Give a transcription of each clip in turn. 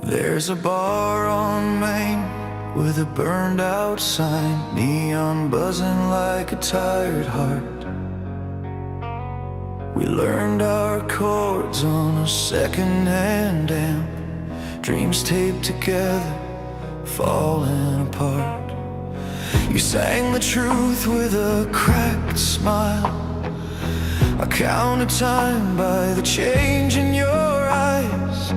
There's a bar on Main with a burned out sign, neon buzzing like a tired heart. We learned our chords on a second-hand amp, dreams taped together, falling apart. You sang the truth with a cracked smile. I counted time by the change in your eyes.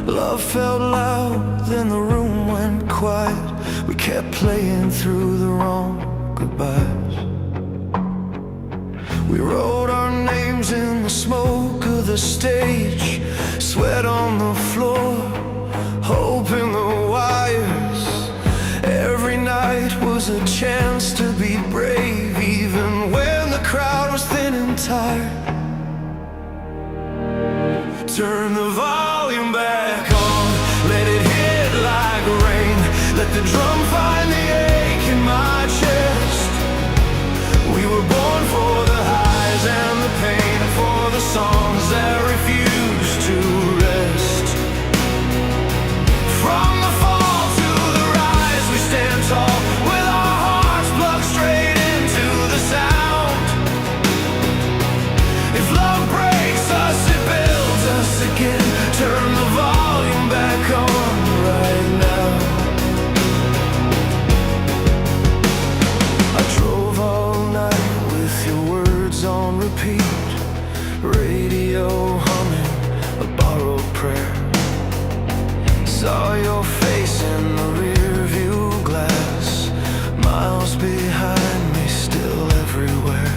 Love felt loud, then the room went quiet. We kept playing through the wrong goodbyes. We wrote our names in the smoke of the stage, sweat on the floor, hope in the wires. Every night was a chance to be brave, even when the crowd was thin and tired. Turn the volume back on, let it hit like rain. Let the drum find the ache in my chest. We were born for the highs and the pain, for the songs that refuse to rest. From the fall to the rise, we stand tall, with our hearts plugged straight into the sound. If love breaks us, it builds us again. Turn the volume back on right now. I drove all night with your words on repeat, radio humming a borrowed prayer. Saw your face in the rearview glass, miles behind me, still everywhere.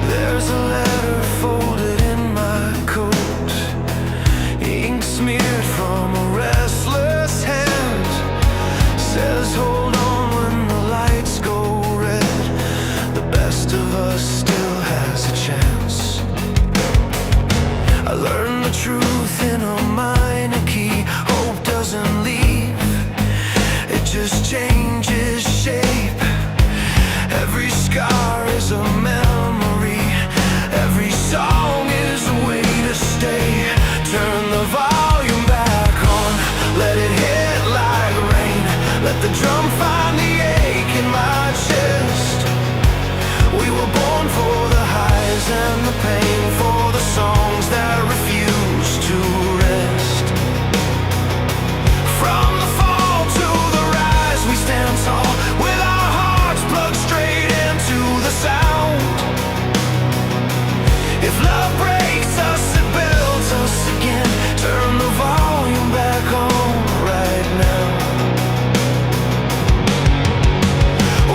There's a letter folded in my coat, ink smeared from a restless hand. Says hold on when the lights go red, the best of us still has a chance. I learned the truth in a minor key. Hope doesn't leave, it just changes shape. Every scar is a memory, every song is a way to stay. Turn the volume back on, let it hit like rain. Let the drum find the ache in my chest. We were born for the highs and the pain, for the songs that refuse to rest. From the fall to the rise, we stand tall, with our hearts plugged straight into the sound. If love breaks us, it builds us again. Turn the volume back on right now.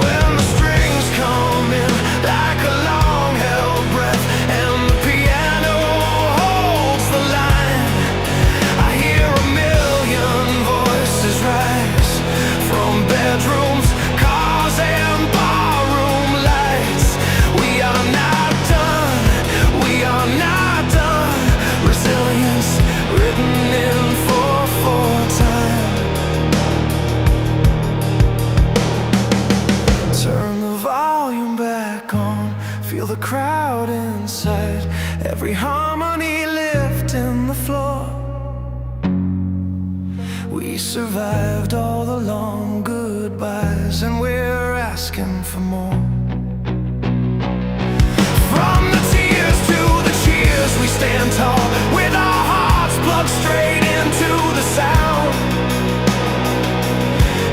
When the strings come in like a long-held breath, and the piano holds the line, I hear a million voices rise from bedrooms, cars, and barroom lights. We are not done, we are not done. Resilience written in 4/4 time. Turn the volume back on, feel the crowd inside, every harmony lifting the floor. We survived all the long goodbyes, and we're asking for more. From the tears to the cheers, we stand tall, with our hearts plugged straight into the sound.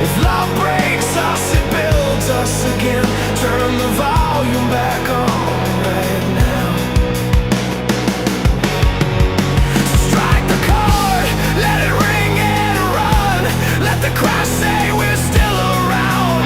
If love breaks us, it builds us again. Turn the volume back on right now. Strike the chord, let it ring and run. Let the crowd say we're still around.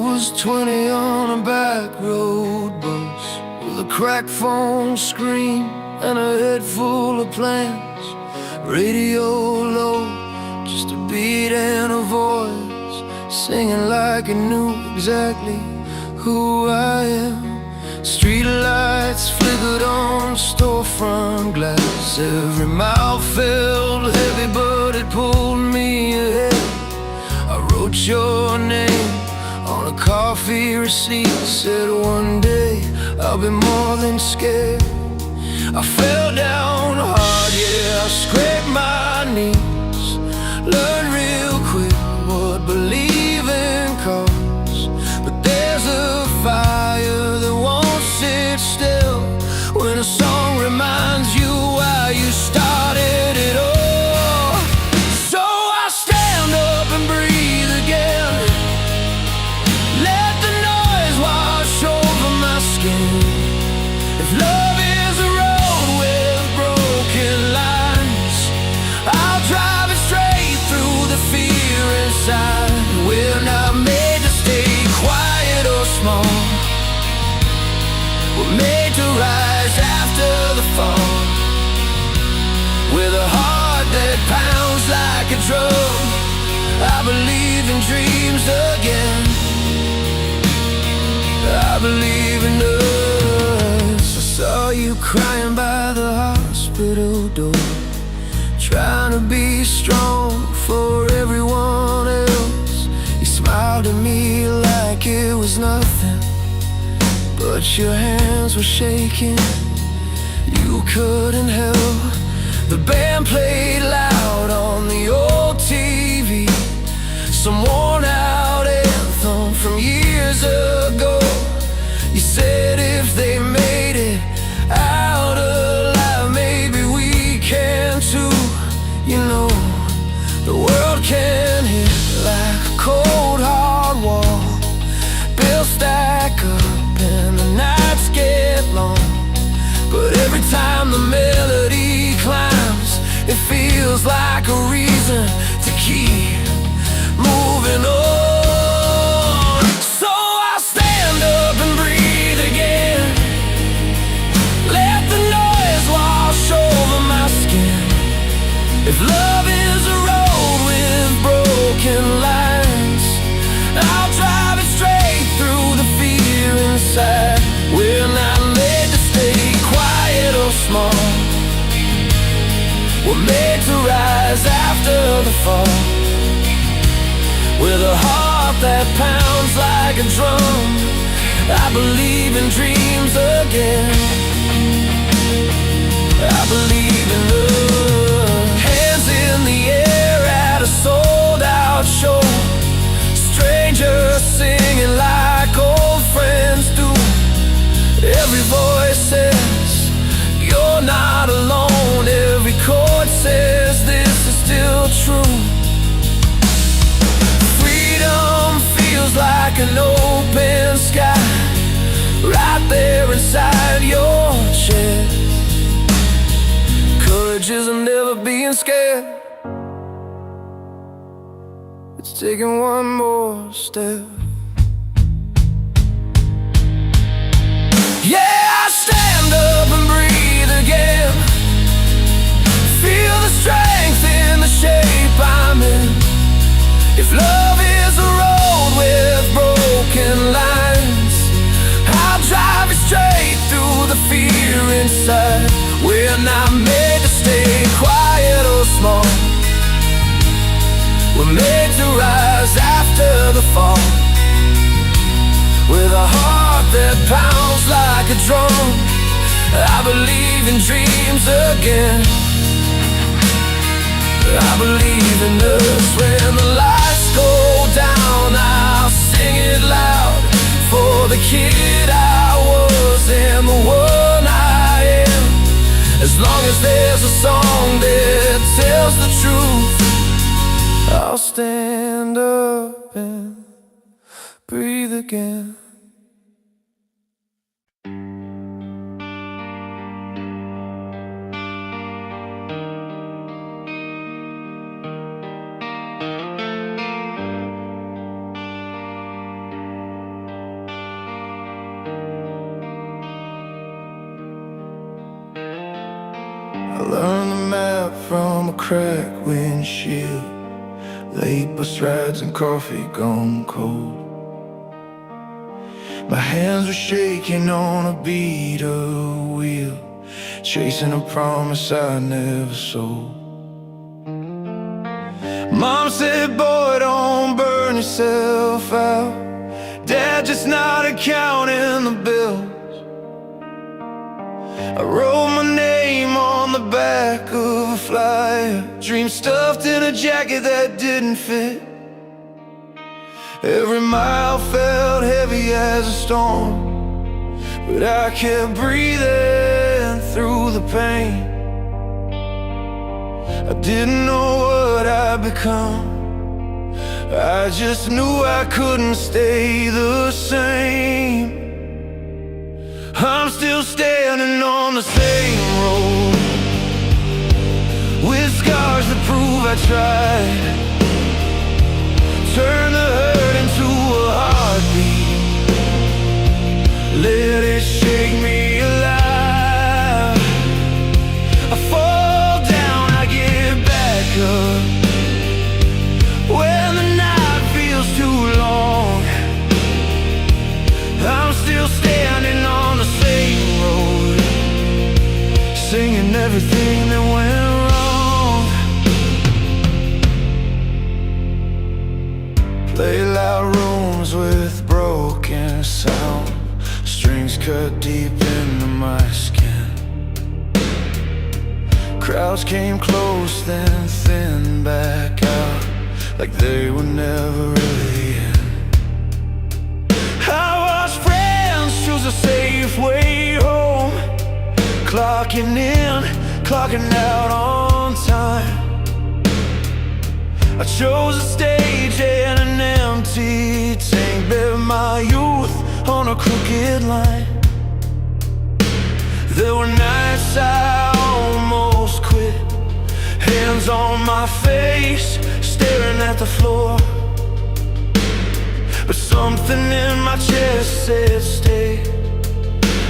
was 20 on a back road bus with a cracked phone screen and a head full of plans. Radio low, just a beat and a voice, singing like I knew exactly who I am. Street lights flickered on storefront glass. Every mile felt heavy, but it pulled me ahead. I wrote your name on a coffee receipt, said one day I'll be more than scared. I fell down hard, yeah, I scraped my knees. Learned real quick what believing costs. But there's a fire that won't sit still when a song reminds you why you started it all. So I stand up and breathe again. Let the noise wash over my skin. If love is a road with broken lines, I'll drive it straight through the fear inside. We're not made to stay quiet or small. We're made to rise after the fall. With a heart that pounds like a drum, I believe in dreams again. I believe in us. I saw you crying by the hospital door, trying to be strong for everyone else. You smiled at me like it was nothing, but your hands were shaking. You couldn't help. The band played loud on the old TV, some worn out anthem from years ago. You said if they made it out alive, maybe we can too. You know, the world can hit like a cold hard wall. Bills stack up and the nights get long, but every time the melody climbs, it feels like a reason to keep moving on. So I stand up and breathe again. Let the noise wash over my skin. If love is a road with broken lines, I'll drive it straight through the fear inside. We're not made to stay quiet or small. We're made to rise after the fall. With a heart that pounds like a drum, I believe in dreams again. I believe in love. Hands in the air at a sold-out show. Strangers singing like old friends do. Every voice says you're not alone. Every chord says this is still true. Freedom feels like an open sky, right there inside your chest. Courage isn't never being scared. It's taking one more step. Yeah, I stand up and breathe again. Feel the strength in the shape I'm in. If love is a road with broken lines, I'll drive it straight through the fear inside. We're not made to stay quiet or small. We're made to rise after the fall. With a heart that pounds like a drum, I believe in dreams again. I believe in us. When the lights go down, I'll sing it loud for the kid I was and the one I am. As long as there's a song that tells the truth, I'll stand up and breathe again. learned the map from a cracked windshield, late bus rides and coffee gone cold. My hands were shaking on a beat-up wheel, chasing a promise I never sold. Mom said, boy, don't burn yourself out. Dad just nodded, counting the bills. I wrote my name on the back of a flyer, dream stuffed in a jacket that didn't fit. Every mile felt heavy as a storm, but I kept breathing through the pain. I didn't know what I'd become, I just knew I couldn't stay the same. I'm still standing on the same road, with scars that prove I tried. Turn the hurt into a heartbeat, let it shake me alive. I fall down, I get back up, when the night feels too long. I'm still standing on the same road, singing everything that went wrong. Play loud rooms with broken sound, strings cut deep into my skin. Crowds came close, then thinned back out, like they were never really in. I watched friends choose a safe way home, clocking in, clocking out on time. I chose a stage and an empty tank, bet my youth on a crooked line. There were nights I almost quit, hands on my face, staring at the floor. But something in my chest said stay,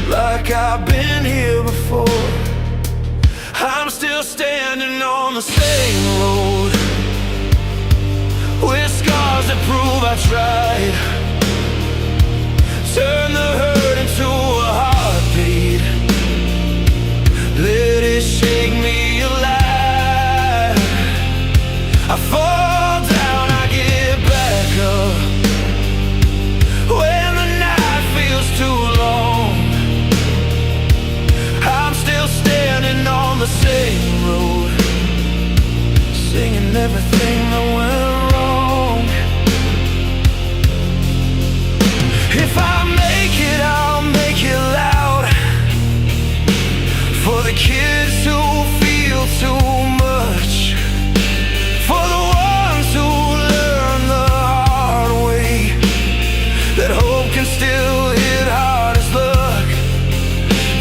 like I've been here before. I'm still standing on the same road, with scars that prove I tried. Turn the hurt into a heartbeat, let it shake me alive. I fall down, I get back up, when the night feels too long. I'm still standing on the same road, singing everything that went wrong. If I make it, I'll make it loud, for the kids who feel too much, for the ones who learn the hard way, that hope can still hit hard as luck.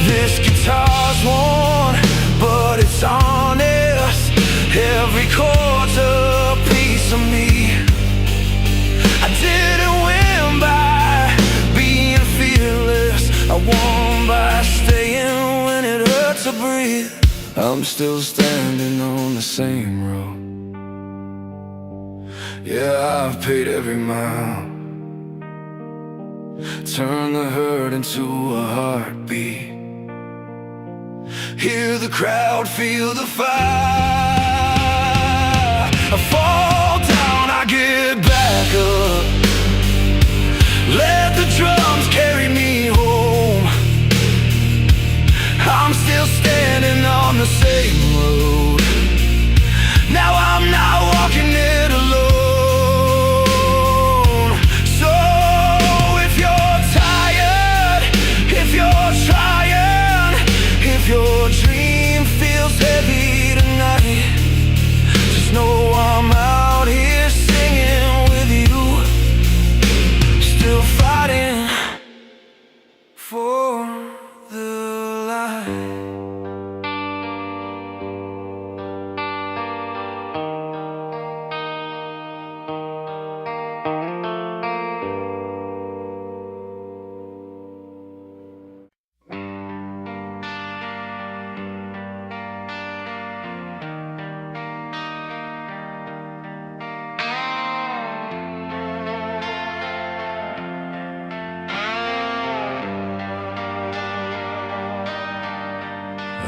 This guitar's worn, but it's honest, every chord's a piece of me. I didn't win by being fearless, I won by staying when it hurts to breathe. I'm still standing on the same road, yeah, I've paid every mile. Turn the hurt into a heartbeat, hear the crowd, feel the fire. I fall down, I get back up, let the drums carry me home. I'm still standing on the same road, now I'm not walking it alone. So if you're tired, if you're trying, if your dream feels heavy tonight,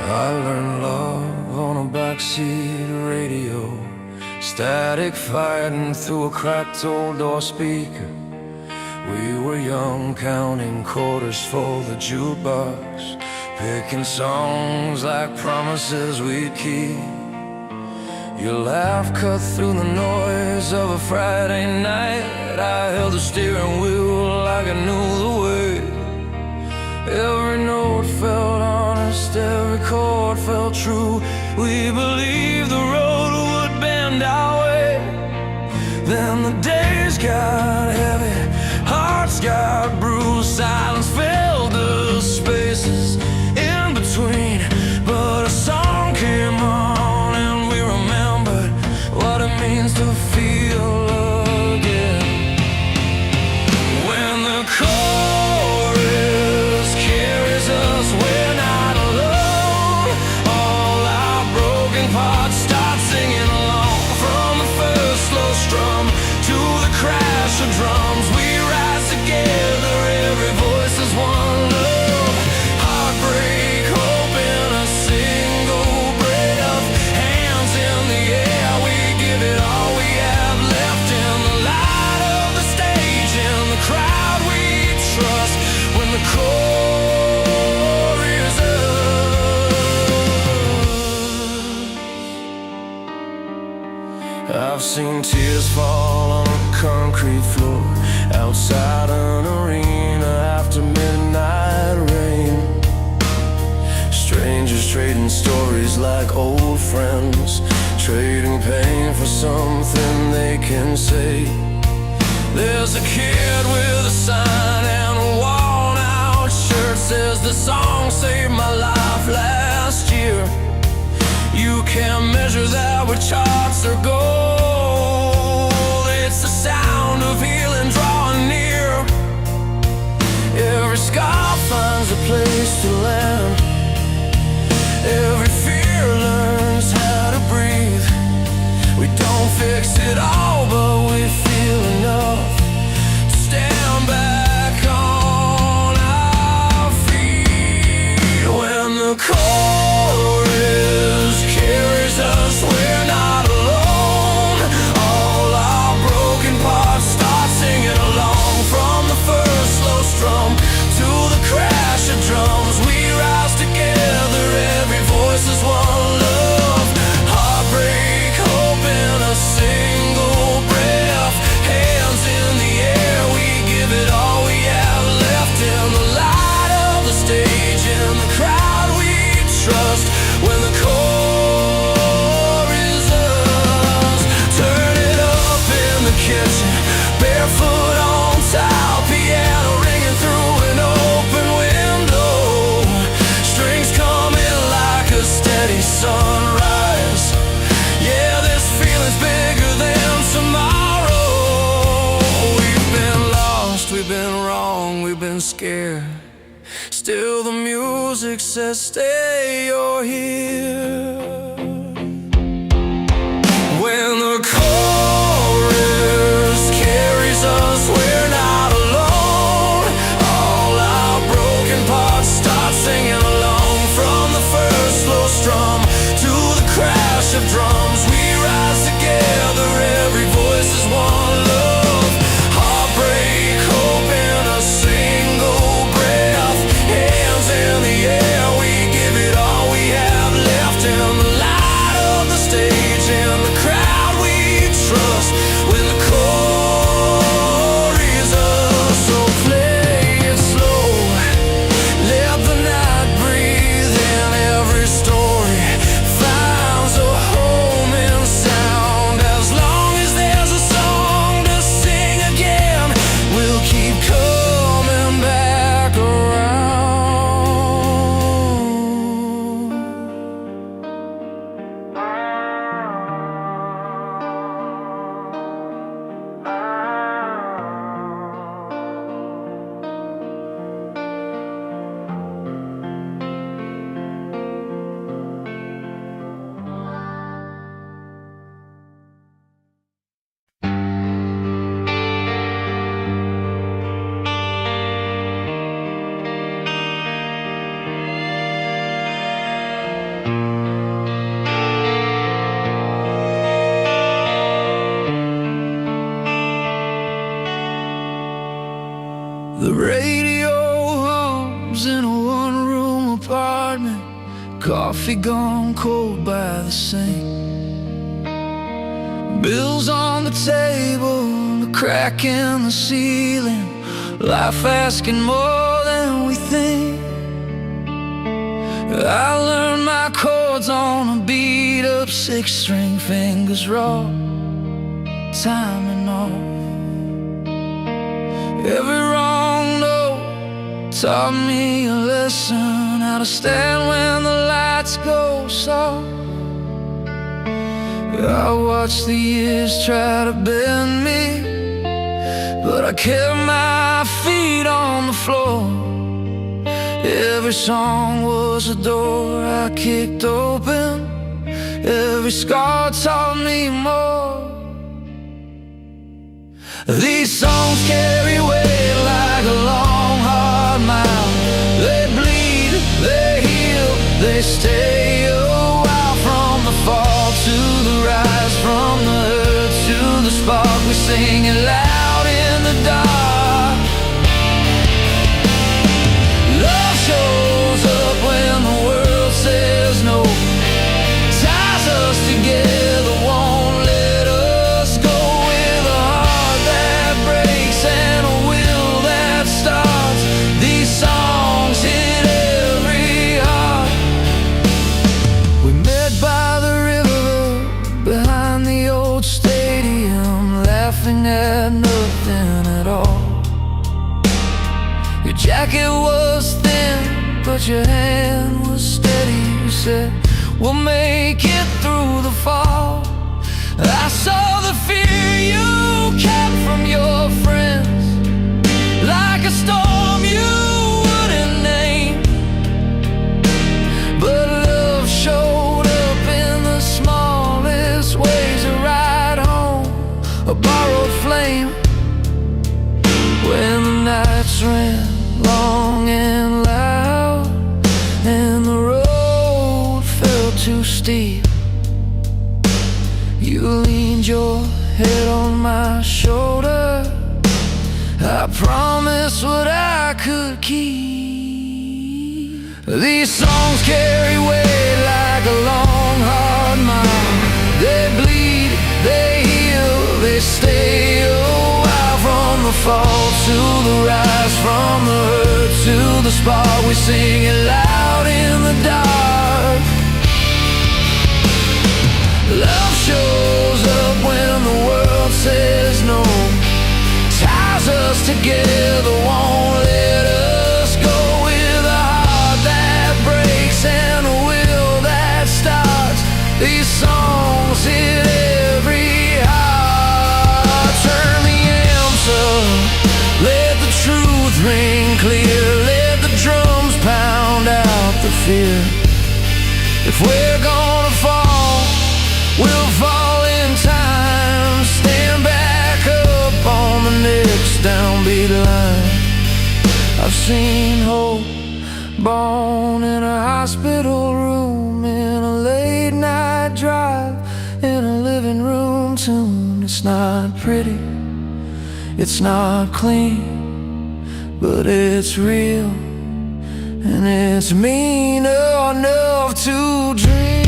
I learned love on a backseat radio, static fighting through a cracked old door speaker. We were young, counting quarters for the jukebox, picking songs like promises we'd keep. Your laugh cut through the noise of a Friday night. I held the steering wheel like I knew the way. Every note felt honest, every chord felt true. We believed the road would bend our way. Then the days got heavy, hearts got bruised, silence filled the spaces in between. But a song came on and we remembered what it means to feel again. When the chorus carries us, we're not alone. All our broken parts start singing along. From the first slow strum to the crash of drums, we rise together, every voice is one love. Heartbreak, hope in a single breath. Hands in the air, we give it all we have left. In the light of the stage, in the crowd we trust. When the chorus is I've seen tears fall on a concrete floor outside an arena after midnight rain. Strangers trading stories like old friends, trading pain for something they can say. There's a kid with a sign and a worn-out shirt, says the song saved my life last year. You can't measure that with charts or gold. It's the sound of healing drawing near. Every scar finds a place to land. Every fear learns how to breathe. We don't fix it all, but we feel enough to stand back on our feet. When the chorus carries us, we're not alone. All our broken parts start singing along. From the first slow strum to the crash of drums, we rise together, every voice is one love. Heartbreak, hope in a single breath. Hands in the air, we give it all we have left. In the light of the stage, in the crowd we trust. When the chorus is turn it up in the kitchen, barefoot on tile, piano ringing through an open window. Strings coming like a steady sunrise. Yeah, this feeling's bigger than tomorrow. We've been lost, we've been wrong, we've been scared. Still the music says stay, you're here. When the chorus carries us, we're not alone. All our broken parts start singing along. From the first slow strum to the crash of drums, we rise together, every voice is one love. Heartbreak, hope in a single breath. Hands in the air, we give it all we have left. In the The radio hums in a one-room apartment, coffee gone cold by the sink. Bills on the table, the crack in the ceiling, life asking more than we think. I learned my chords on a beat-up six-string, fingers raw, timing off. Every wrong note taught me a lesson, how to stand when the lights go soft. I watched the years try to bend me, but I kept my feet on the floor. Every song was a door I kicked open, every scar taught me more. These songs carry weight like a long hard mile. They bleed, they heal, they stay a while. From the fall to the rise, from the hurt to the spark, we sing it loud in the dark. Love shows up when the world says no, ties us together, won't let us go. With a heart that breaks and a will that starts, these songs hit every heart. We met by the river, behind the old stadium, laughing at nothing at all. Your jacket was thin, but your hand was steady. You said, we'll make it through the fall. I saw the fear you kept from your friends, like a storm you wouldn't name. But love showed up in the smallest ways, a ride home, a borrowed flame. When the nights ran long and loud and the road felt too steep, you leaned your head on my shoulder. I promised what I could keep. These songs carry weight like a long hard mile. They bleed, they heal, they stay a while. From the fall to the rise, from the hurt to the spark, we sing it loud in the dark. Love shows up when the world says no, ties us together, won't let us go. With a heart that breaks and a will that starts, these songs hit every heart. Turn the amps up, let the truth ring clear, let the drums pound out the fear. If we're gonna fall, we'll fall in time. Stand back up on the next downbeat line. I've seen hope born in a hospital room, in a late night drive, in a living room tune. It's not pretty, it's not clean, but it's real, and it's mean enough to dream.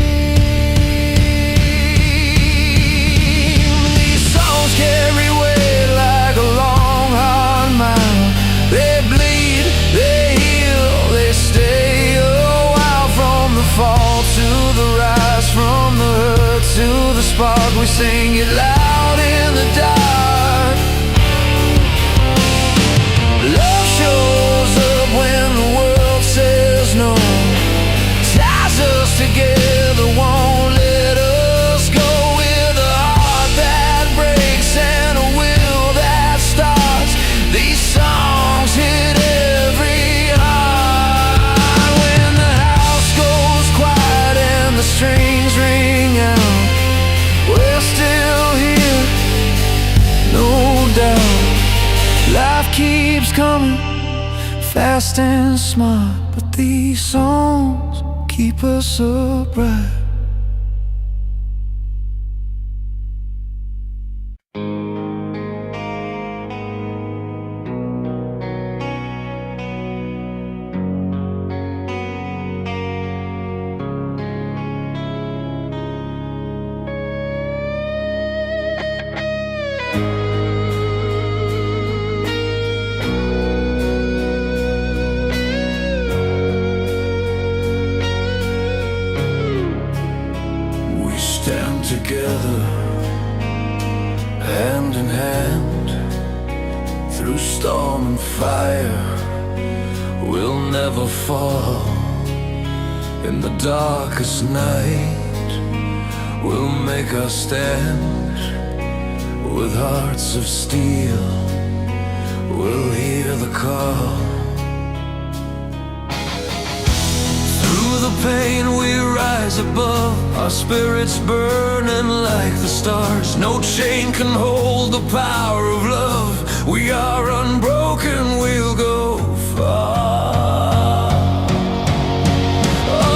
These songs carry weight like a long hard mile. They bleed, they heal, they stay a while. From the fall to the rise, from the hurt to the spark, we sing it loud in the dark. Love shows up when the world says no, ties us together, won't let us go. With a heart that breaks and a will that starts, these songs hit every heart. When the house goes quiet and the strings ring out, we're still here, no doubt. Life keeps coming, fast and smart, but these songs keep us upright. together, hand in hand, through storm and fire. We'll never fall. In the darkest night, we'll make our stand. With hearts of steel, we'll hear the call. Through the pain we rise above, our spirits burning like the stars. No chain can hold the power of love. We are unbroken, we'll go far.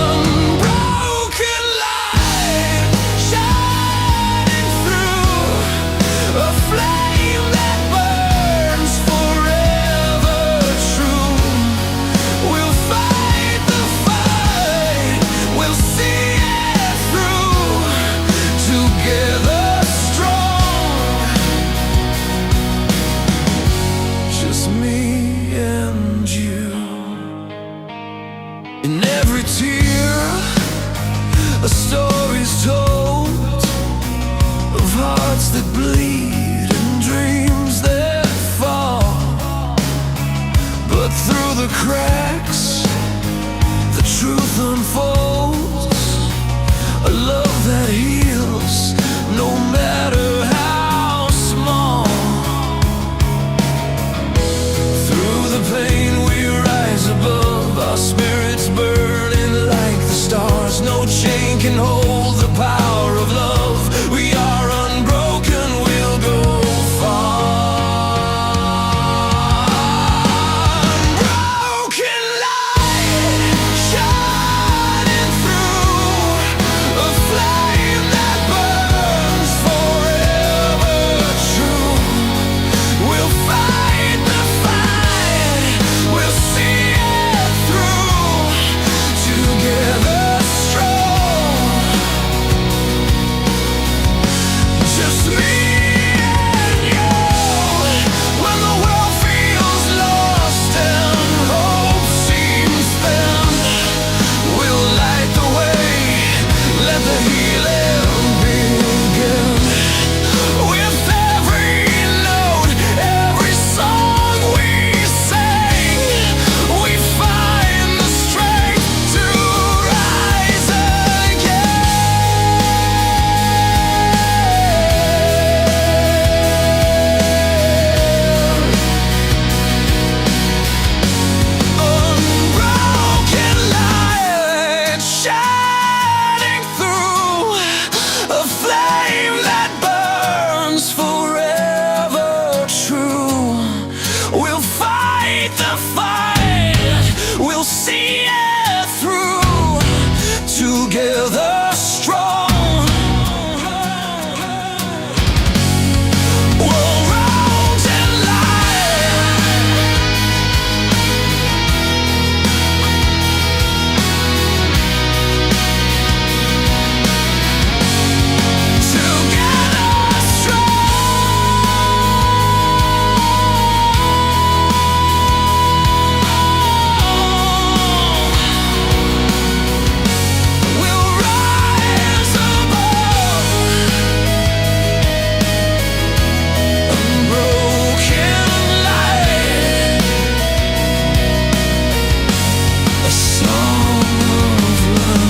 Unbroken light shining through a flame that burns forever true. We'll fight the fight, we'll see it through, together strong. Just me and you. In every tear, a story's told of hearts that bleed and dreams that fall. But through the cracks, the truth unfolds, a love that heals, no matter how small. Through the pain we rise above, our spirits burning like the stars. No chain can hold the power of love. We are unbroken, we'll go far. Unbroken light shining through a flame that burns forever true. We'll fight the fight, we'll see it through, together strong. Just me and you. When the world feels lost and hope seems thin, we'll light the way, let the healing begin. With every note, every song we sing, we find the strength to rise again. Unbroken light shining through a flame that burns forever true. We'll fight the fight, we'll see it through, together strong. We'll rise in light. Together strong. We'll rise above. Unbroken light, a song of love.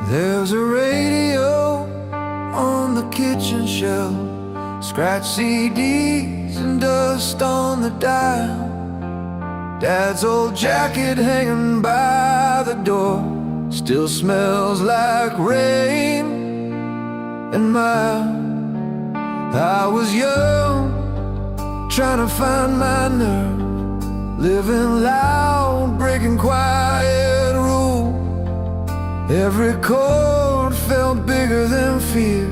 There's a radio on the kitchen shelf, scratch CDs and dust on the dial. Dad's old jacket hanging by the door still smells like rain and mild. I was young, trying to find my nerve, living loud, breaking quiet rules. Every chord felt bigger than fear.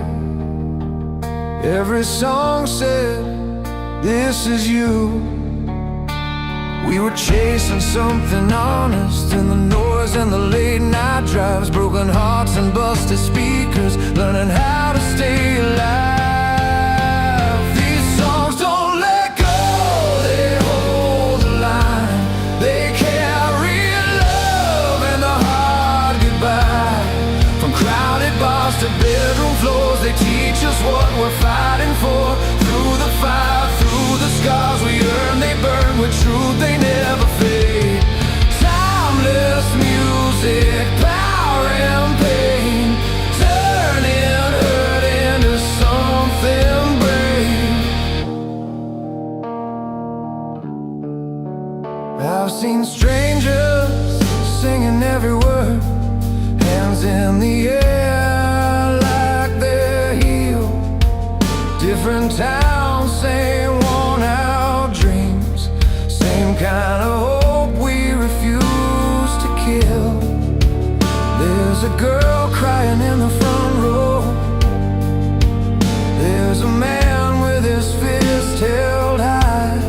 Every song said, this is you. We were chasing something honest in the noise and the late night drives, broken hearts and busted speakers, learning how to stay alive. These songs don't let go, they hold the line. They carry love and a hard goodbye. From crowded bars to bedroom floors, they teach us what we're fighting for. Through the fire, through the scars we earn, they burn with truth, they never fade. Timeless music, power and pain, turning hurt into something brave. I've seen strangers singing every word, hands in the air like they're healed. Different towns, same worn out dreams, same kind of hope we refuse to kill. There's a girl crying in the front row. There's a man with his fist held high.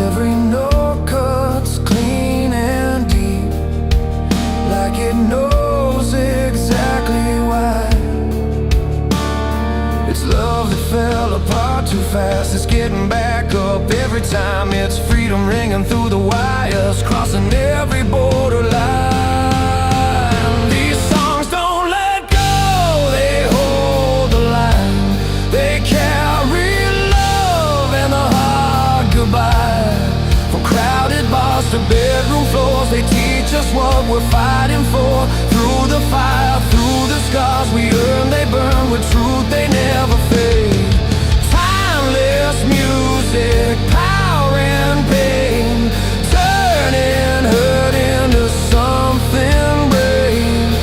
Every note cuts clean and deep, like it knows exactly why. It's love that fell apart too fast, it's getting back up every time. It's freedom ringing through the wires, crossing every borderline. These songs don't let go, they hold the line. They carry love and a hard goodbye. From crowded bars to bedroom floors, they teach us what we're fighting for. Through the fire, through the scars we earn, they burn with truth, they never fade. Timeless music, power and pain, turning hurt into something brave.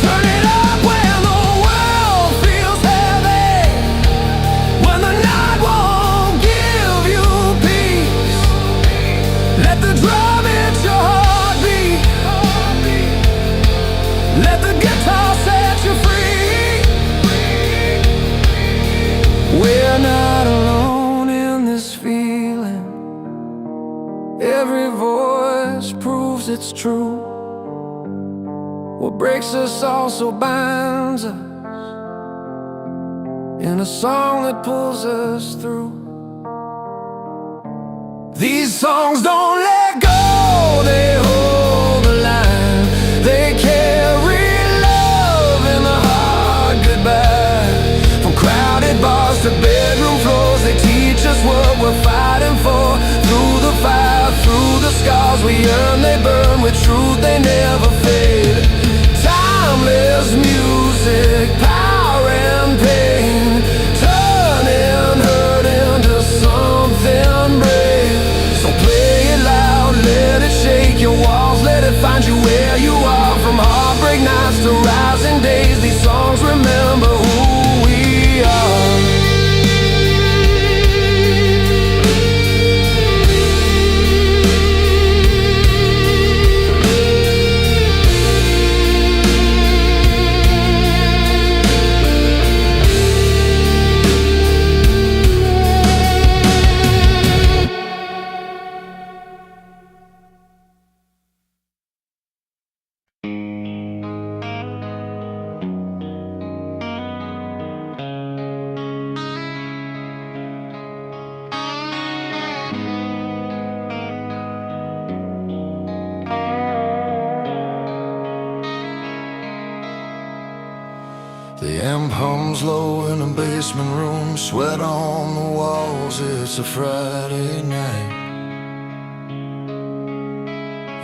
Turn it up when the world feels heavy, when the night won't give you peace. Let the drum hit your heartbeat, let the guitar set you free. We're not alone in this feeling. Every voice proves it's true. What breaks us also binds us in a song that pulls us through. These songs don't let go, they hold the line. They carry love and a hard goodbye. From crowded bars to bedroom floors, they teach us what we're fighting for. Through the fire, through the scars we earn, they burn with truth, they never fade. Timeless music, power and pain, turning hurt into something brave. So play it loud, let it shake your walls, let it find you where you are. From heartbreak nights to rising days, these songs remember who we are. The amp hums low in a basement room, sweat on the walls, it's a Friday night.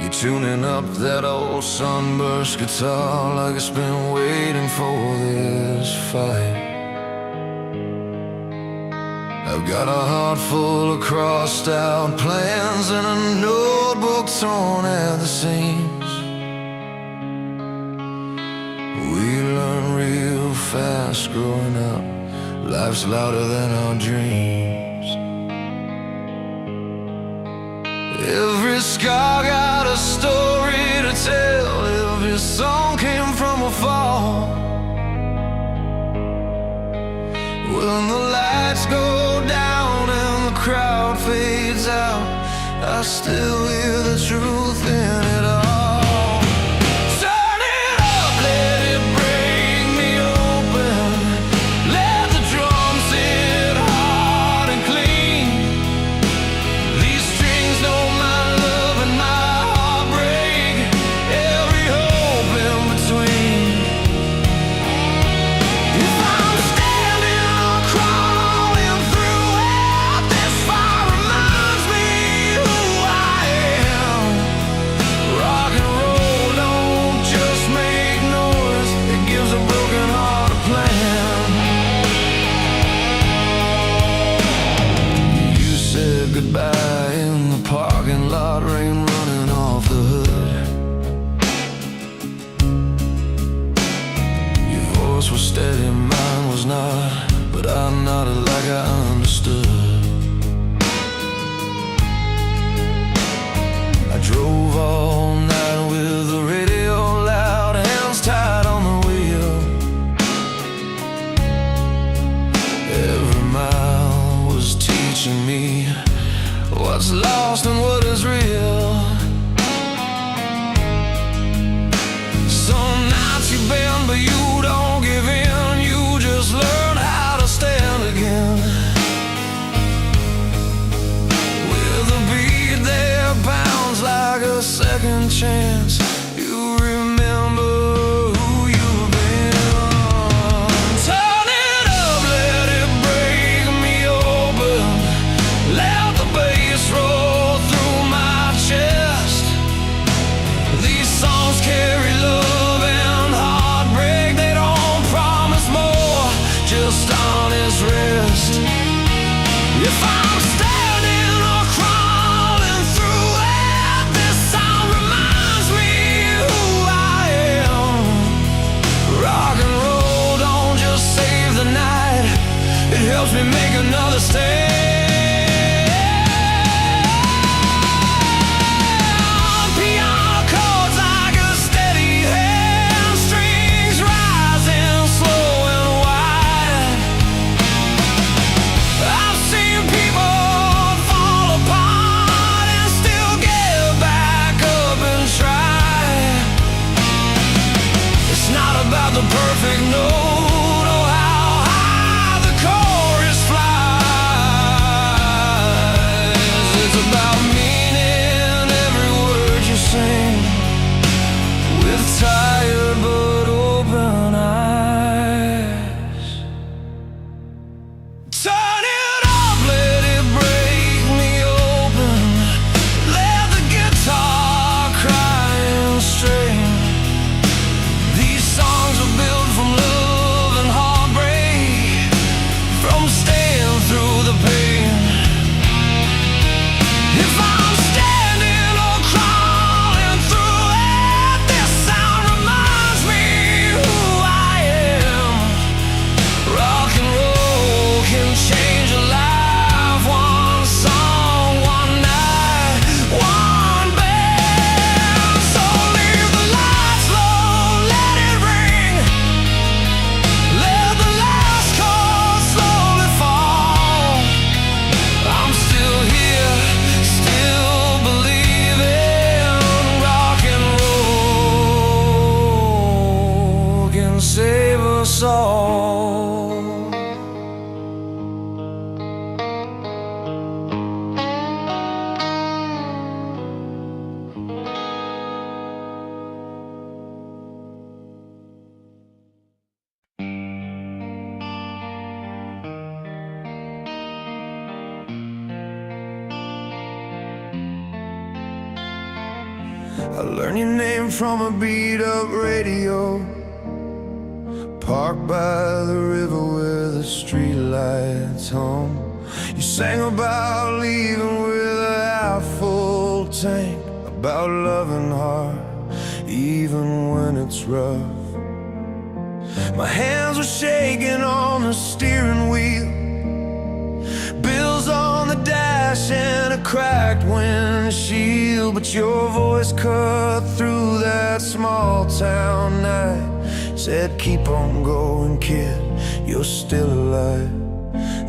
You're tuning up that old sunburst guitar like it's been waiting for this fight. I've got a heart full of crossed out plans and a notebook torn at the seams. We learn real fast growing up, life's louder than our dreams. Every scar got a story, this song came from a fall. When the lights go down and the crowd fades out, I still hear the truth in it all. Turn it up, let it break me open. Let the drums hit hard and clean. These strings know my love and my heartbreak, every hope in between. If I'm standing or crawling through it, this fire reminds me who I am. Rock and roll don't just make noise, it gives a broken heart a plan. You said goodbye in the parking lot, rain running off the hood. Your voice was steady, mine was not, but I nodded like I understood. I drove all night with the radio loud, hands tied on the wheel. Every mile was teaching me what's lost and what is real. Some nights you bend, but you don't give in. You just learn how to stand again. With a beat that pounds like a second chance, you remember who you've been. Turn it up, let it break me open. Let the bass roll through my chest. These songs carry love and heartbreak. They don't promise more, just honest rest. If I'm standing or crawling through it, this sound reminds me who I am. Rock and roll don't just save the night, it helps me make another stand. Piano chords like a steady hand, strings rising slow and wide. I've seen people fall apart and still get back up and try. It's not about the perfect note or how high the chorus flies. It's about meaning every word you sing, with tired but open eyes. Turn it up, let it break me open. Let the guitar cry and strain. These songs are built from love and heartbreak, from staying through the pain. If I'm standing or crawling through it, this sound reminds me who I am. Rock and roll can change a life, one song, one night, one band. So leave the lights low, let it ring. Let the last chord slowly fall. I'm still here, still believing. Rock and roll can save us all. I learned your name from a beat-up radio, parked by the river where the streetlights hum. You sang about leaving with a half-full tank, about loving hard even when it's rough. My hands were shaking on the steering wheel, bills on the dash and a cracked windshield. feel, but your voice cut through that small town night. Said keep on going, kid, you're still alive.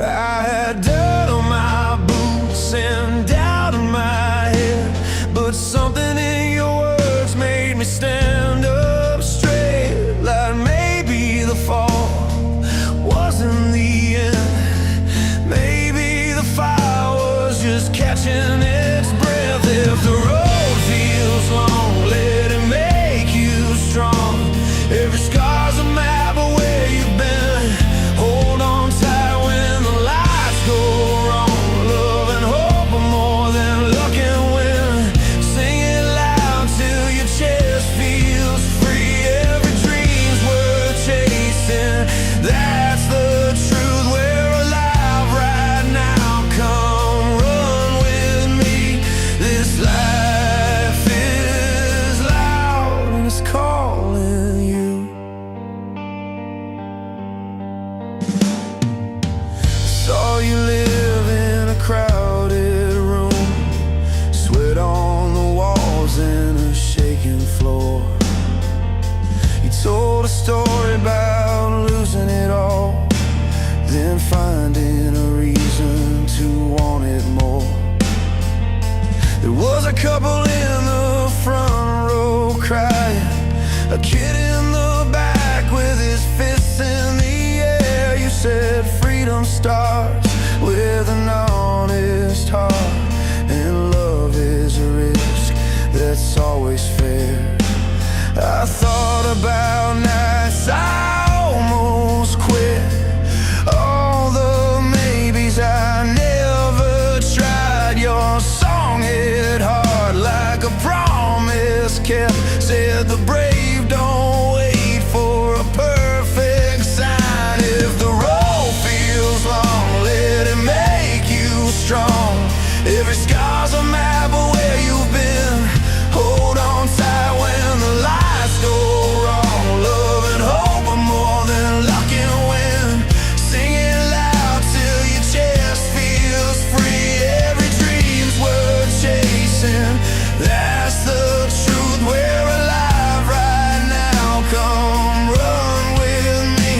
I had dirt on my boots and doubt in my head, but something in your words made me stand up straight. Like maybe the fall wasn't the end, maybe the fire was just catching its breath. If the road feels long, let it make you strong. Every scar's a map of where you've been. Hold on tight when the lights go wrong. Love and hope are more than luck and win. Sing it loud till your chest feels free. Every dream's worth chasing, that's the truth. We're alive right now, come run with me. This life is loud and it's calling you. Saw you live in a crowded room, sweat on the walls and a shaking floor. You told a story about losing it all, then finding a reason to want it more. There was a couple in the front row crying, a kid in the back with his fists in the air. You said freedom starts with an honest heart, and love is a risk that's always fair. I thought about nights I almost quit, all the maybes I never tried. Your song hit hard like a promise kept. Said the brave don't wait for a perfect sign. If the road feels long, let it make you strong. Every scar's a map of where you've been. Hold on tight when the lights go wrong. Love and hope are more than luck and win. Sing it loud till your chest feels free. Every dream's worth chasing, that's the truth. We're alive right now, come run with me.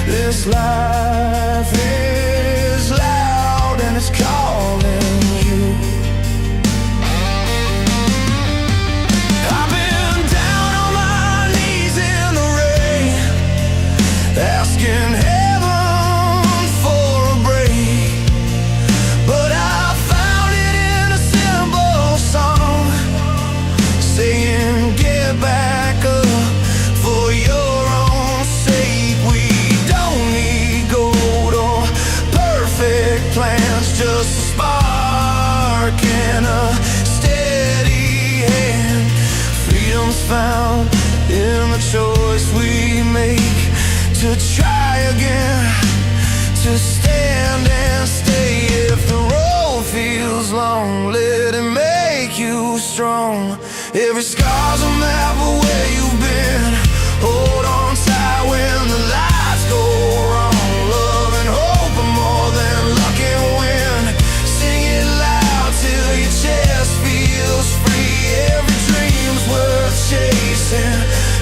This life is loud and it's calling you. I've been down on my knees in the rain, asking heaven for a break, but I found it in a simple song, saying get back up for your own sake. We don't need gold or perfect plans, just a spark and a steady hand. Freedom's found in the choice we make, to try again, to stand and stay. If the road feels long, let it make you strong. Every scar's a map of where you've been. Hold on tight when the lights go wrong. Love and hope are more than luck and win. Sing it loud till your chest feels free. Every dream's worth chasing,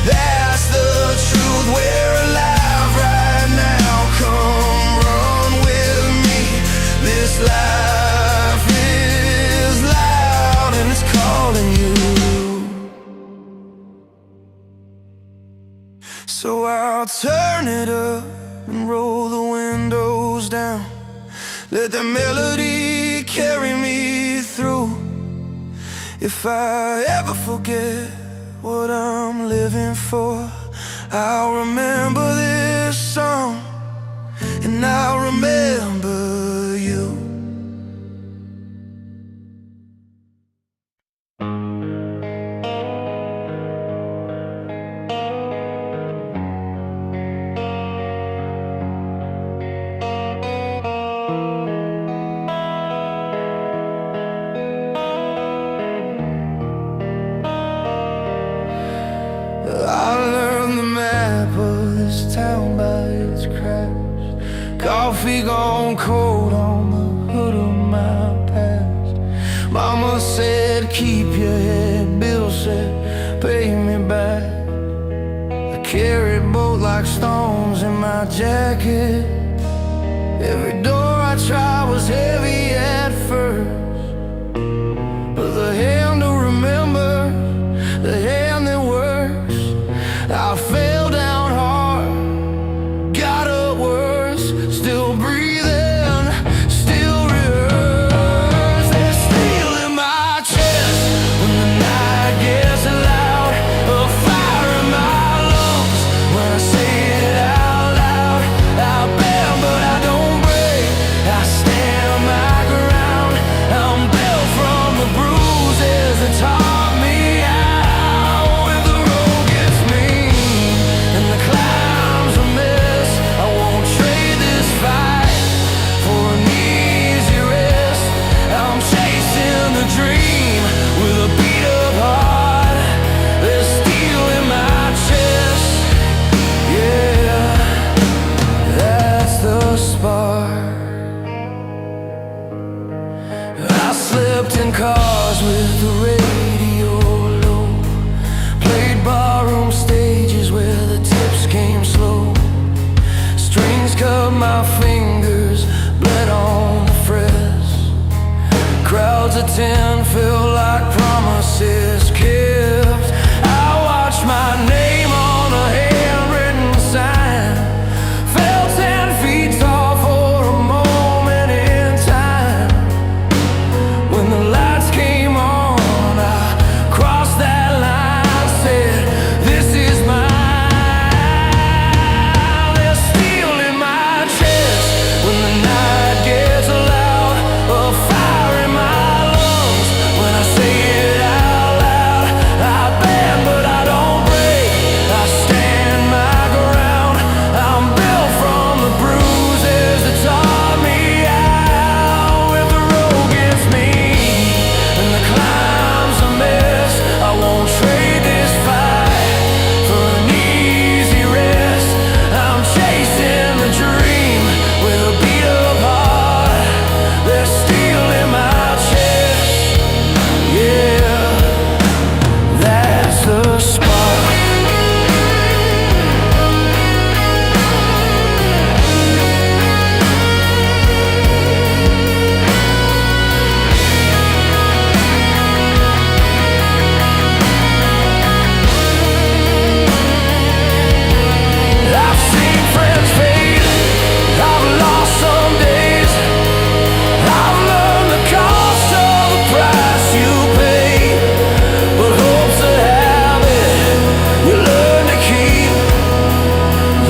that's the truth. We're alive right now, come run with me. This life is loud and it's calling you. So I'll turn it up and roll the windows down. Let the melody carry me through. If I ever forget what I'm living for, I'll remember this song and I'll remember you. I learned the map of this town by its cracks. Coffee gone cold on the hood of my past. Mama said, keep your head. Bill said, pay me back. I carried both like stones in my jacket. Every door I tried was heavy at first, but the hand to remember, the hand that works. I fell down hard, got up worse, still breathing, still rehearse. There's steel in my chest when the night gets loud, a fire in my lungs when I say it out loud. I bend but I don't break, I stand my ground. I'm built from the bruises that taught me how. If the road gets mean and the climb's a mess, I won't trade this fight for an easy rest. I'm chasing the dream with a beat up heart. There's steel in my chest, yeah, that's the spark. I slept in cars with the radio low, played barroom stages where the tips came slow. Strings cut my fingers, bled on the frets. Crowds of 10 feel like promises kept. I watched my name on a handwritten sign, fell 10 feet tall for a moment in time. When the lights came on, I crossed that line, said, this is mine. There's steel in my chest when the night gets loud, a fire in my lungs when I say it out loud. I bend but I don't break, I stand my ground. I'm built from the bruises that taught me how. If the road gets mean and the climb's a mess, I won't trade this fight for an easy rest. I'm chasing the dream with a beat up heart. There's steel in my chest, yeah, that's the spark. I've seen friends fade, I've lost some days, I've learned the cost of the price you pay. But hope's a habit you learn to keep,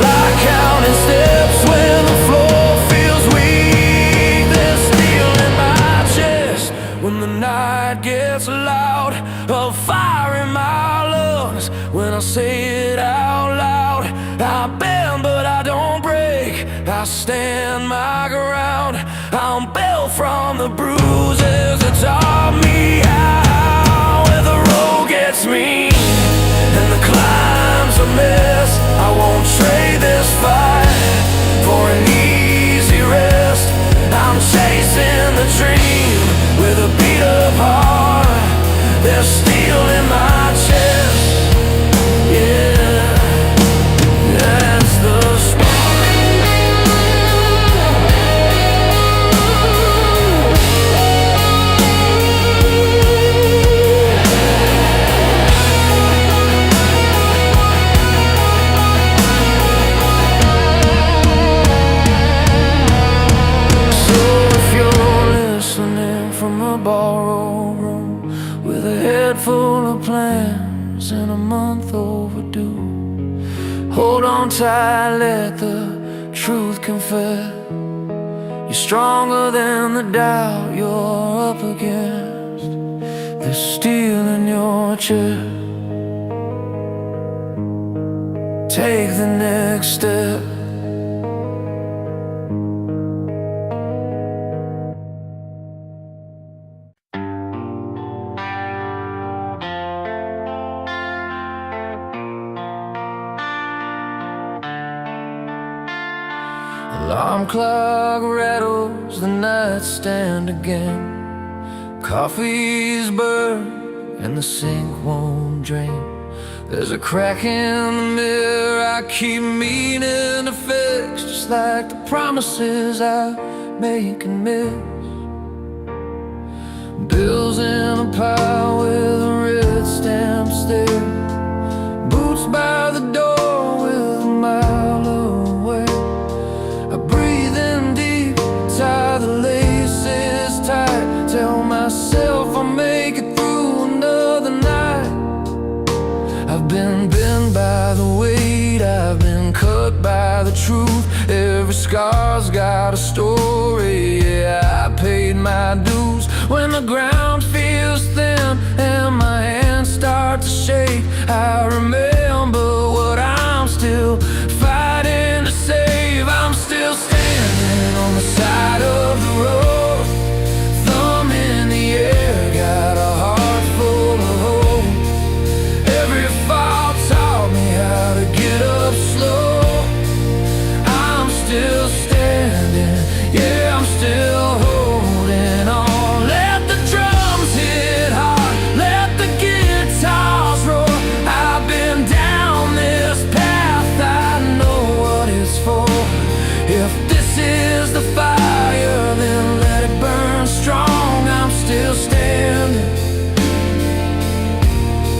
like counting steps when the floor feels weak. There's steel in my chest when the night gets loud, a fire in my lungs when I say it out loud. I bend but I don't break, I stand my ground. I'm built from the bruises that taught me how. If the road gets mean and the climb's a mess, I won't trade this fight for an easy rest. I'm chasing the dream with a beat up heart. There's steel in my chest, yeah, that's the spark. So if you're listening from a borrowed room with a head full of plans and a month overdue, hold on tight, let the truth confess. You're stronger than the doubt you're up against. There's steel in your chest. Take the next step. Alarm clock rattles, the nightstand again. Coffee's burned and the sink won't drain. There's a crack in the mirror I keep meaning to fix, just like the promises I make and miss. Bills in a pile with a red stamp sticker, boots by the door with a mile away. I breathe in deep, tie the laces tight, tell myself I'll make it through another night. I've been bent by the weight, I've been cut by the truth. Every scar's got a story, yeah, I paid my dues. When the ground feels thin and my hands start to shake, I remember what I'm still fighting to save. I'm still standing on the side of the road, thumb in the air, got a heart full of hope. Every fall taught me how to get up slow. I'm still standing, yeah, I'm still holding on. Let the drums hit hard, let the guitars roar. I've been down this path, I know what it's for. If this is the fire, then let it burn strong. I'm still standing,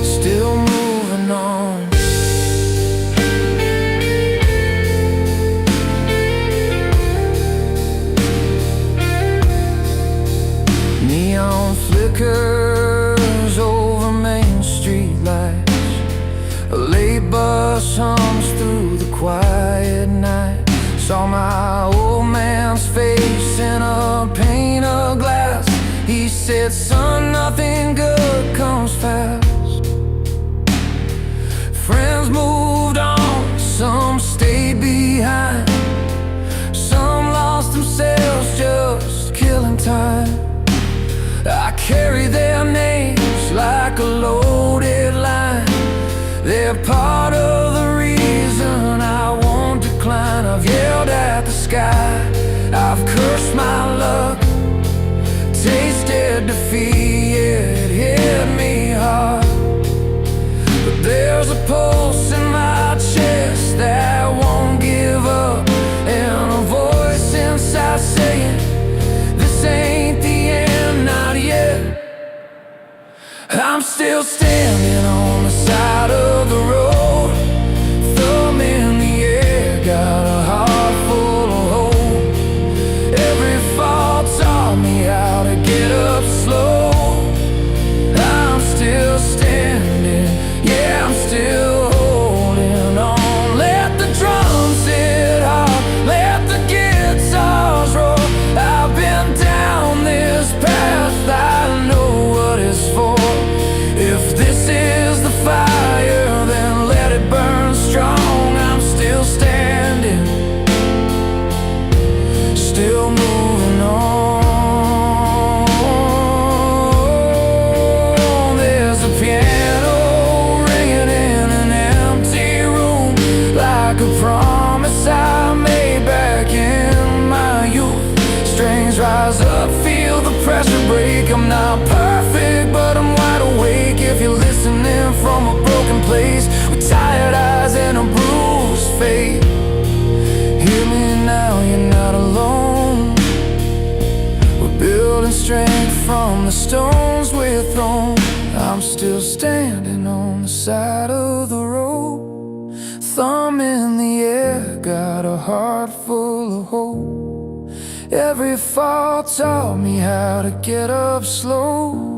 still moving on. Neon flickers over Main Street lights, a late bus hums through the quiet night. Saw my old man's face in a pane of glass. He said, son, nothing good comes fast. Friends moved on, some stayed behind, some lost themselves just killing time. I carry their names like a loaded line. They're part of the reason I won't decline. I've yelled at the sky, I've cursed my luck, tasted defeat, it hit me hard. But there's a pulse in my chest that won't give up, and a voice inside saying, this ain't the end, not yet. I'm still standing on the side of the road, thumb in the air, got a heart full of hope. Every fall taught me how to get up slow. I'm still standing, yeah, I'm still holding on. Let the drums hit hard, let the guitars roar. I've been down this path, I know what it's for. If this is the fire, then let it burn strong. I'm still standing, still moving on. There's a piano ringing in an empty room, like a promise I made back in my youth. Strings rise up, feel the pressure break. I'm not perfect, but I'm wide awake. If you're listening from a broken place, with tired eyes and a bruised face, hear me now, you're not alone. We're building strength from the stones we're thrown. I'm still standing on the side of the road, thumb in the air, got a heart full of hope. Every fall taught me how to get up slow.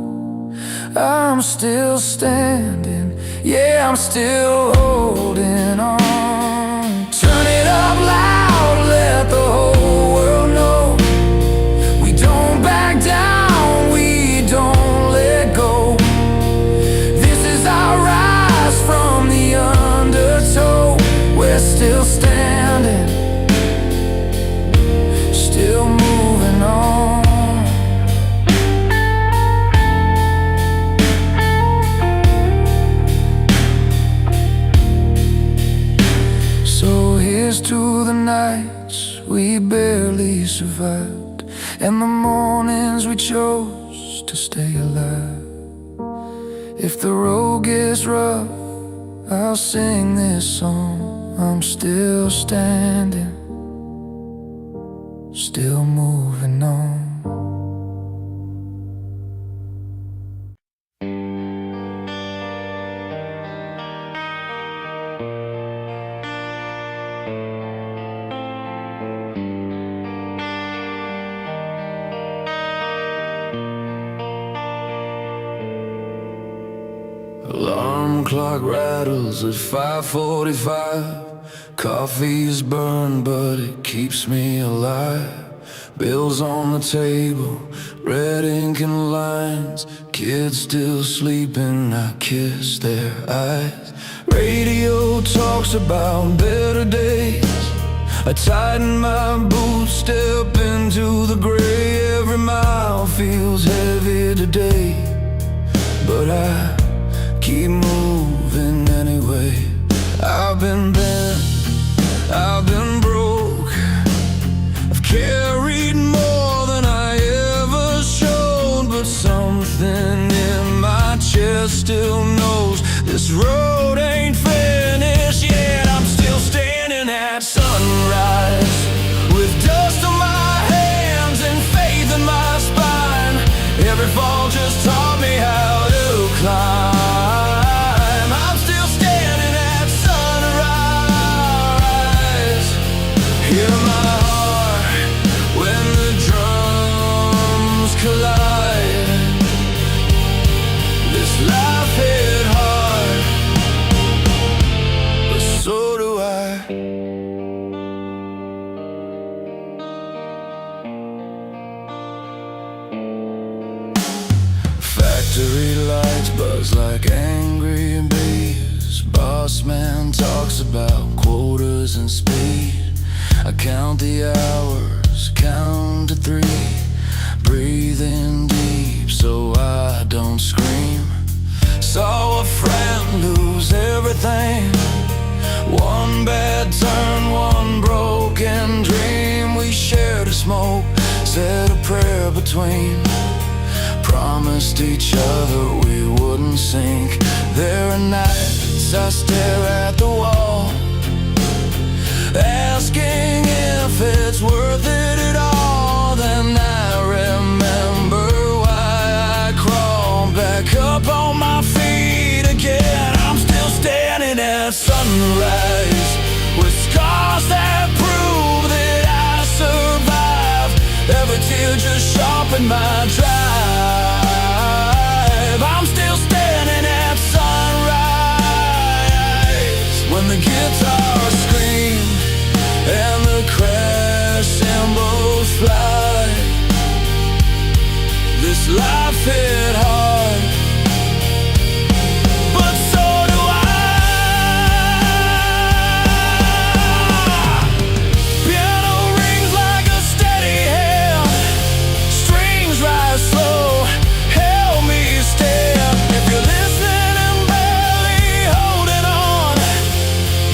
I'm still standing, yeah, I'm still holding on. Turn it up loud, let the whole world know. We don't back down, we don't let go. This is our rise from the undertow. We're still standing, still moving on. So here's to the nights we barely survived, and the mornings we chose to stay alive. If the road gets rough, I'll sing this song. I'm still standing, still moving on. Alarm clock rattles at 5:45. Coffee is burned, but it keeps me alive. Bills on the table, red ink and lines. Kids still sleeping, I kiss their eyes. Radio talks about better days. I tighten my boots, step into the gray. Every mile feels heavy today, but I keep moving anyway. I've been bent, I've been broke. I've carried more than I ever showed, but something in my chest still knows this road ain't finished yet. I'm still standing at sunrise, with dust on my hands and faith in my spine. Every fall just taught me how to climb. Hear my heart when the drums collide. This life hit hard, but so do I. Factory lights buzz like angry bees. Boss man talks about quotas and speed. I count the hours, count to 3, breathing deep so I don't scream. Saw a friend lose everything, one bad turn, one broken dream. We shared a smoke, said a prayer between, promised each other we wouldn't sink. There are nights I stare at the wall, asking if it's worth it at all. Then I remember why I crawled back up on my feet again. I'm still standing at sunrise, with scars that prove that I survived. Every tear just sharpened my drive. I'm still standing at sunrise, when the guitar screams and the crash cymbals fly. This life hit hard, but so do I. Piano rings like a steady hand, strings rise slow, help me stand. If you're listening and barely holding on,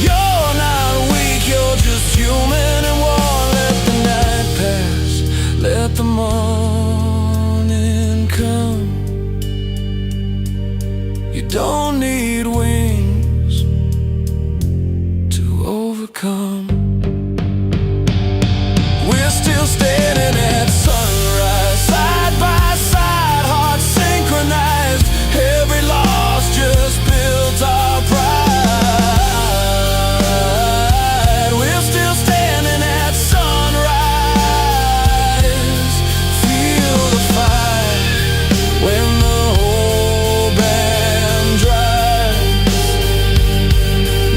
you're not weak, you're just human and warm. Let the night pass, let the morning come. You don't need wings to overcome. We're still standing at sunrise, side by side, hearts synchronized. Every loss just builds our pride. We're still standing at sunrise. Feel the fire when the whole band drives.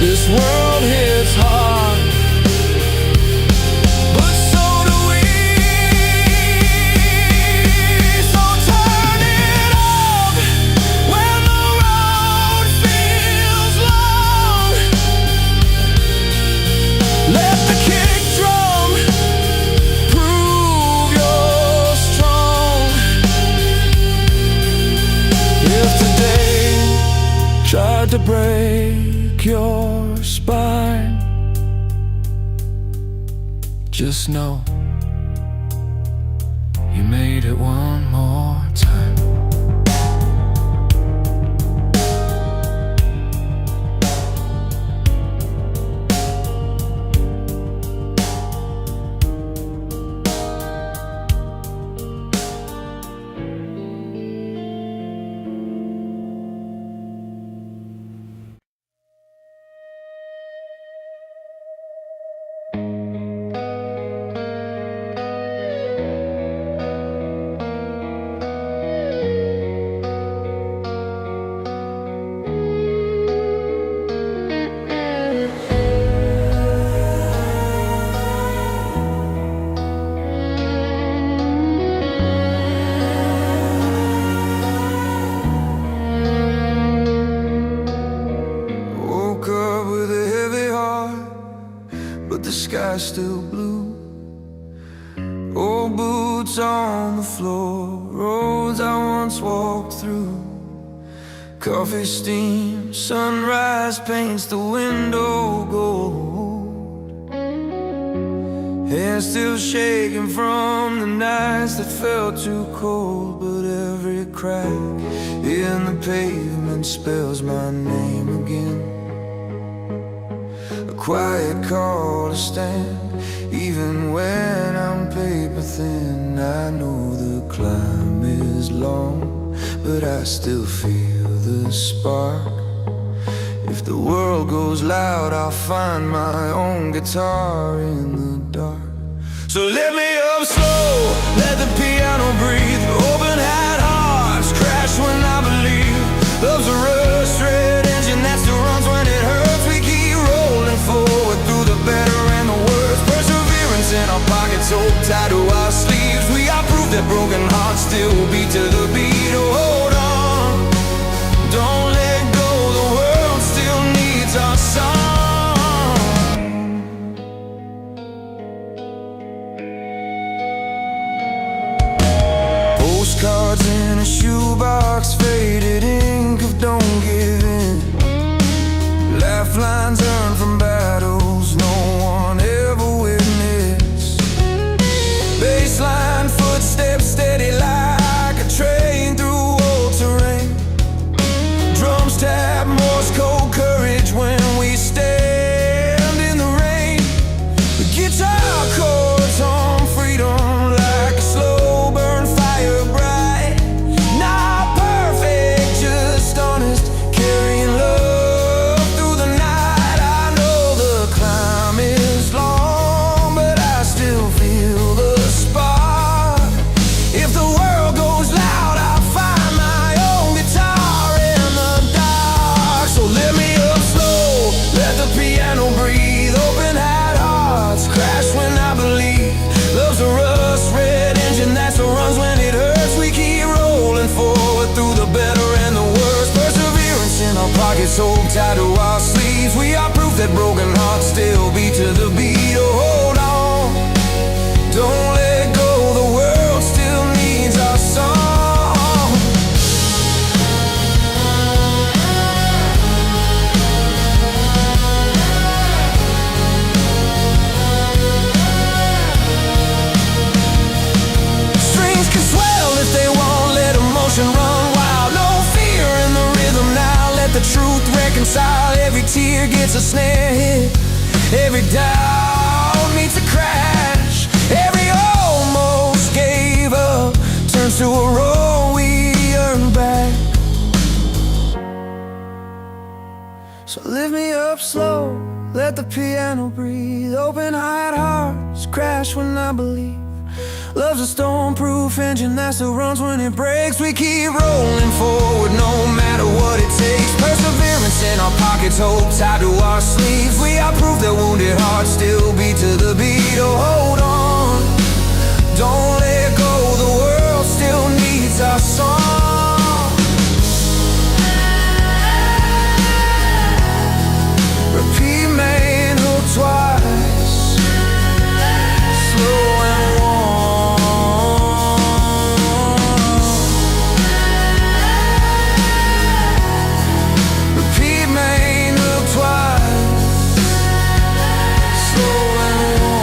This world hits hard, but so do we. So turn it up when the road feels long. Let the kick drum prove you're strong. If today tried to break your spine, just know you made it one more time. boots on the floor, roads I once walked through. Coffee steam, sunrise paints the window gold. Hair still shaking from the nights that felt too cold, but every crack in the pavement spells my name again. A quiet call to stand, even when I'm paper thin. I know the climb is long, but I still feel the spark. If the world goes loud, I'll find my own guitar in the dark. So let me up slow, let the piano breathe. Open-hat hearts crash when I believe. Love's a rust-red engine that still runs when it hurts. We keep rolling forward through the better and the worst. Perseverance in our pockets, hold tight to our sleeves. We are proof that broken hearts still beat to the beat. Oh, hold on, don't let go, the world still needs our song. Postcards in a shoebox, faded ink of don't give in. Lifelines earned from battles no one ever witnessed. Baseline footsteps steady like a train through old terrain. Drums tap Morse code courage when we stand in the rain. The guitar chords hum freedom like a slow burn fire bright. Not perfect, just honest, carrying love through the night. I know the climb is long, but I still feel the spark. If the world goes loud, I'll find my own guitar in the dark. So let me up slow, let the piano breathe. Open-hat hearts crash when I believe. Love's a rust-red engine that still runs when it hurts. We keep rolling forward through the better and the worst. Perseverance in our pockets, hold tight to our sleeves. We are proof that broken hearts still beat to the beat. Oh, hold on, don't let go, the world still needs our song. Strings can swell if they won't let emotion run wild. No fear in the rhythm now, let the truth reconcile. Every tear gets a snare hit, every doubt meets a crash. Every almost gave up turns to a roll we earn back. So lift me up slow, let the piano breathe. Open-eyed hearts crash when I believe. Love's a stone-proof engine that still runs when it breaks. We keep rolling forward no matter what it takes. Perseverance in our pockets, hold tight to our sleeves. We are proof that wounded hearts still beat to the beat. Oh, hold on, don't let go, the world still needs our song. Repeat main hook twice, slow and warm. Repeat main hook twice, slow and warm.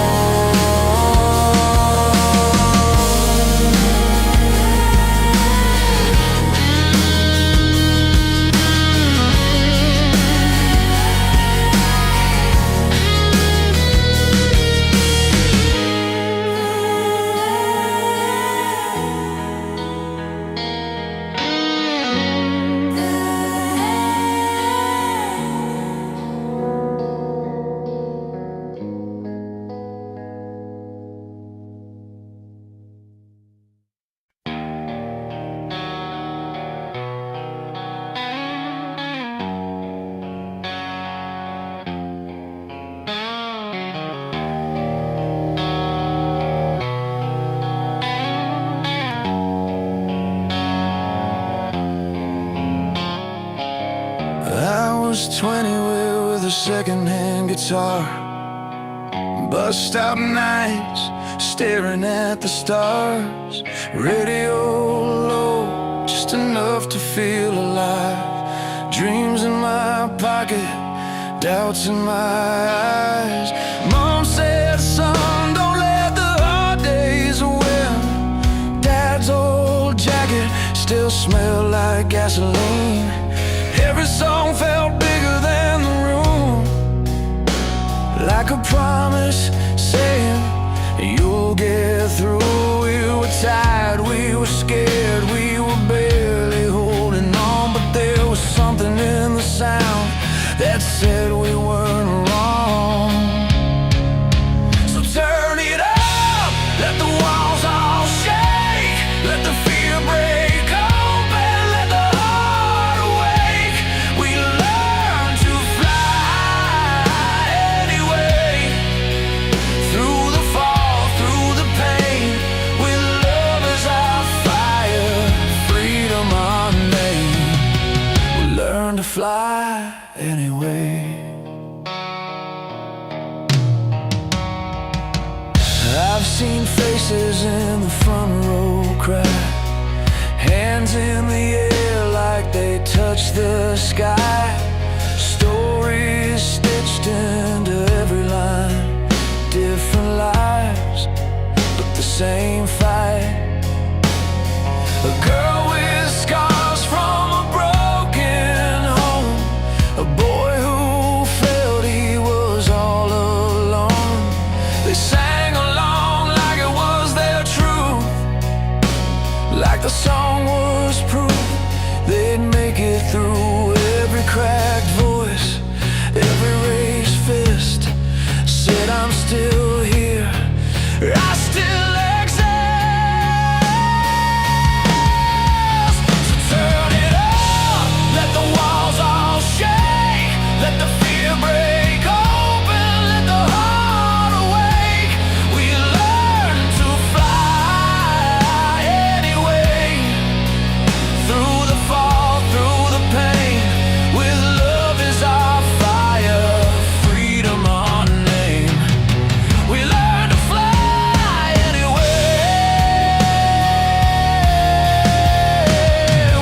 was 20 with a second-hand guitar. Bus stop nights, staring at the stars. Radio low, just enough to feel alive. Dreams in my pocket, doubts in my eyes. Mom said, son, don't let the hard days win. Dad's old jacket still smelled like gasoline. Every song felt bigger than the room, like a promise saying, you'll get through. We were tired, we were scared, we were barely holding on, but there was something in the sound that said we weren't wrong. So turn it up, let the walls all shake, let the fear break open, let the heart awake. We learn to fly anyway, through the fall, through the pain, with love as our fire, freedom our name. We learn to fly anyway. I've seen faces in the front row cry, hands in the air like they touch the sky. Stories stitched into every line, different lives, but the same fight. A girl with scars from a broken home, a boy who felt he was all alone. They sang along like it was their truth, like the song was proof they'd make it through. Every cracked voice, every raised fist said, I'm still here, I still exist. So turn it up, let the walls all shake, let the fear break open, let the heart awake. We learn to fly anyway, through the fall, through the pain, with love as our fire, freedom our name. We learn to fly anyway.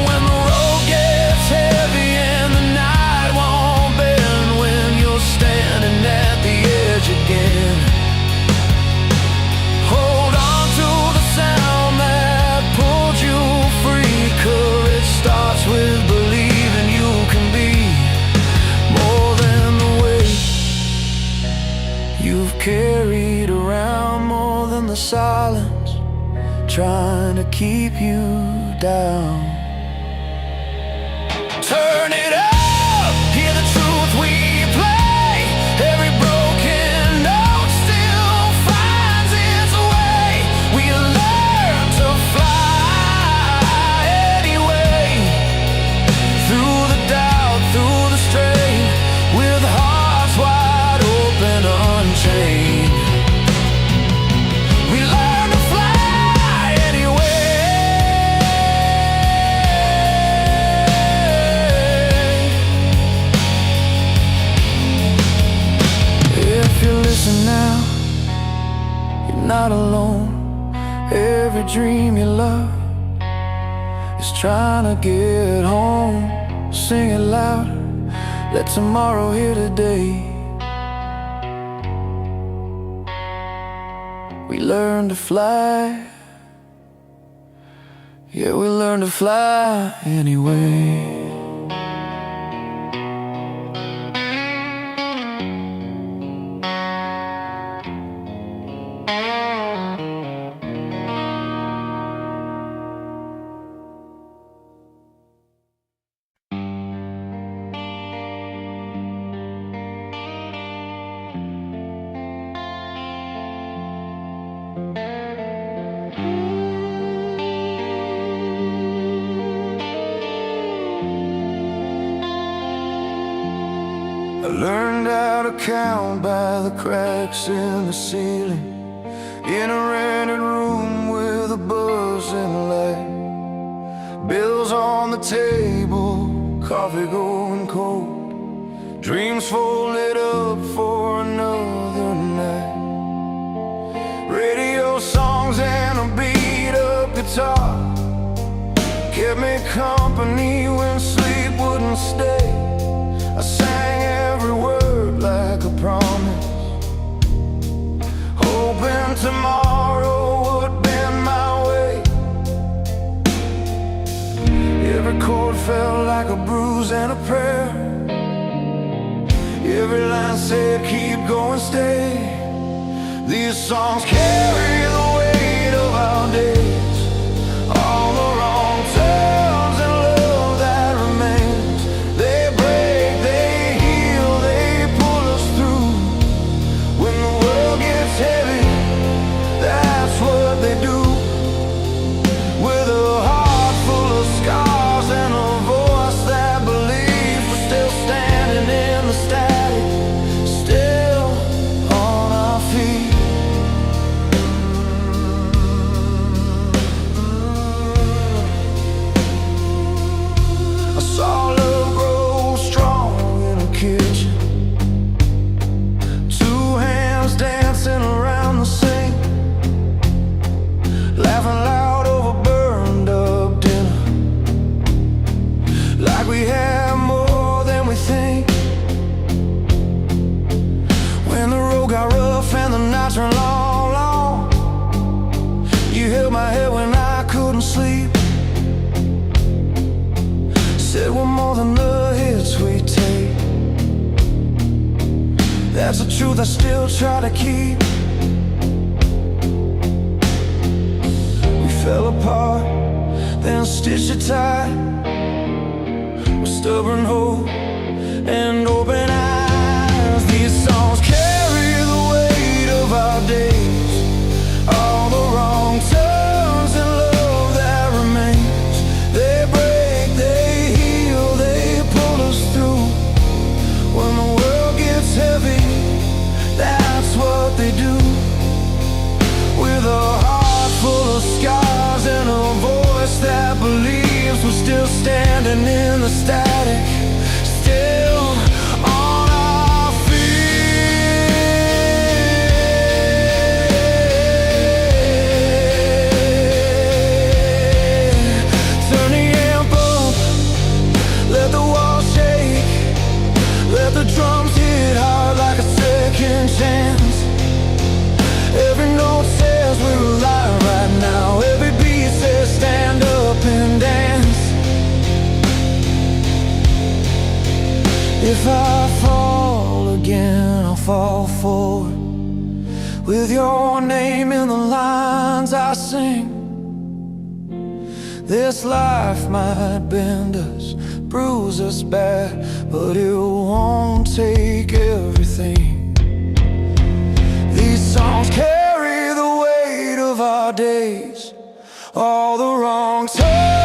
When the road gets heavy and the night won't bend, when you're standing at the edge again, hold on to the sound that pulled you free. Courage starts with believing you can be more than the weight you've carried around, more than the silence trying to keep you down. Turn it up, hear the truth we play. Every broken note still finds its way. We learn to fly anyway, through the doubt, through the strain, with hearts wide open, unchained. We learn to fly anyway. If you listen now, you're not alone. Every dream you love is trying to get home. Sing it loud, let tomorrow hear today. We learn to fly, yeah, we learn to fly anyway. I learned how to count by the cracks in the ceiling, in a rented room with a buzzing light. Bills on the table, coffee going cold, dreams folded up for another night. Radio kept me company when sleep wouldn't stay. I sang every word like a promise, hoping tomorrow would bend my way. Every chord felt like a bruise and a prayer. Every line said, keep going, stay. These songs carry the weight of our days, all the wrong turns and love that remains. They break, they heal, they pull us through. When the world gets heavy, that's what they do. With a heart full of scars and a voice that believes, we're still standing in the static, still on our feet. I saw love grow strong in a kitchen, two hands dancing around the sink, laughing loud over burned up dinner, like we have more than we think. When the road got rough and the nights were long, long, you held my head when I couldn't sleep. Said we're more than the hits we take. That's a truth I still try to keep. We fell apart, then stitched it tight, with stubborn hope and open eyes. These songs carry the weight of our days, all the wrong turns and love that remains. They break, they heal, they pull us through. When the world gets heavy, that's what they do. With a heart full of scars and a voice that believes, we're still standing in the static, still on our feet. Turn the amp up, let the walls shake, let the drums hit hard like a second chance. Every note says we're alive right now, every beat says stand up and dance. If I fall again, I'll fall forward, with your name in the lines I sing. This life might bend us, bruise us bad, but it won't take everything. These songs carry the weight of our days, all the wrong turns